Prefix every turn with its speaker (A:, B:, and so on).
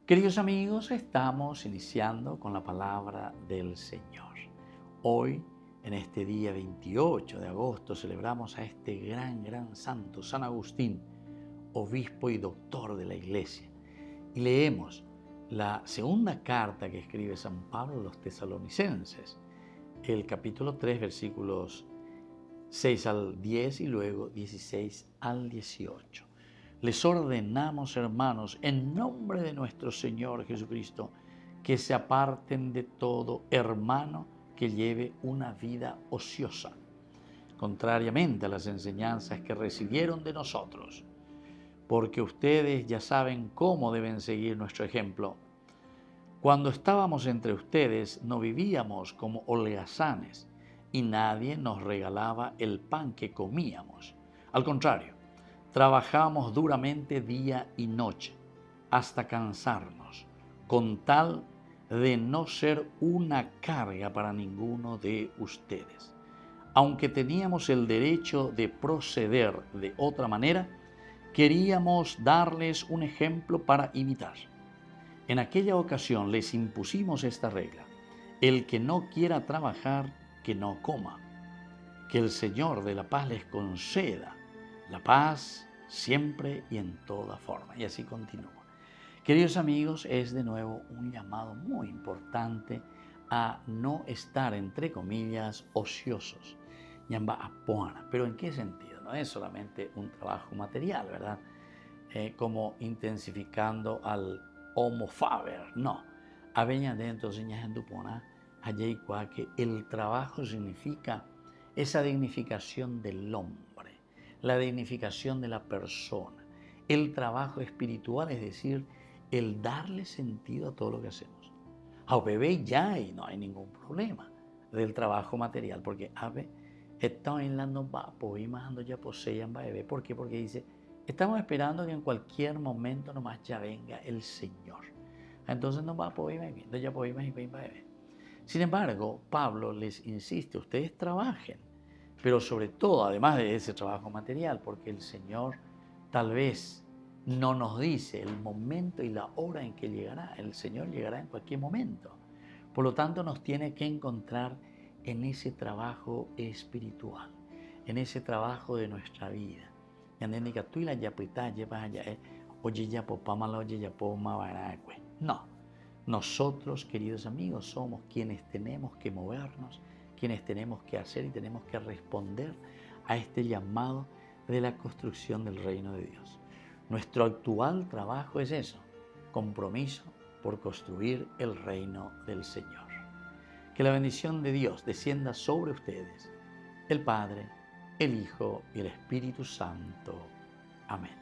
A: Queridos amigos, estamos iniciando con la palabra del Señor. Hoy, en este día 28 de agosto, celebramos a este gran santo, San Agustín, obispo y doctor de la Iglesia. Y leemos la segunda carta que escribe San Pablo a los tesalonicenses, el capítulo 3, versículos 6 al 10 y luego 16 al 18. Les ordenamos, hermanos, en nombre de nuestro Señor Jesucristo, que se aparten de todo hermano que lleve una vida ociosa, contrariamente a las enseñanzas que recibieron de nosotros, porque ustedes ya saben cómo deben seguir nuestro ejemplo. Cuando estábamos entre ustedes, no vivíamos como holgazanes y nadie nos regalaba el pan que comíamos. Al contrario, trabajamos duramente día y noche, hasta cansarnos, con tal de no ser una carga para ninguno de ustedes. Aunque teníamos el derecho de proceder de otra manera, queríamos darles un ejemplo para imitar. En aquella ocasión les impusimos esta regla: el que no quiera trabajar, que no coma. Que el Señor de la paz les conceda la paz siempre y en toda forma. Y así continúa. Queridos amigos, es de nuevo un llamado muy importante a no estar, entre comillas, ociosos. Yamba apona. ¿Pero en qué sentido? No es solamente un trabajo material, ¿verdad? Como intensificando al homo faber, no. Aveña dentro señas en dupona, allí que el trabajo significa esa dignificación del hombre, la dignificación de la persona, el trabajo espiritual, es decir, el darle sentido a todo lo que hacemos. A bebé ya y no hay ningún problema del trabajo material, porque ave está en la no va, pues imagando ya poseyan bebé. ¿Por qué? Porque dice, estamos esperando que en cualquier momento nomás ya venga el Señor. Entonces no va a poder viendo ya podemos ir bebé. Sin embargo, Pablo les insiste, ustedes trabajen, pero sobre todo, además de ese trabajo material, porque el Señor tal vez no nos dice el momento y la hora en que llegará. El Señor llegará en cualquier momento. Por lo tanto, nos tiene que encontrar en ese trabajo espiritual, en ese trabajo de nuestra vida. No. Nosotros, queridos amigos, somos quienes tenemos que movernos, quienes tenemos que hacer y tenemos que responder a este llamado de la construcción del reino de Dios. Nuestro actual trabajo es eso, compromiso por construir el reino del Señor. Que la bendición de Dios descienda sobre ustedes, el Padre, el Hijo y el Espíritu Santo. Amén.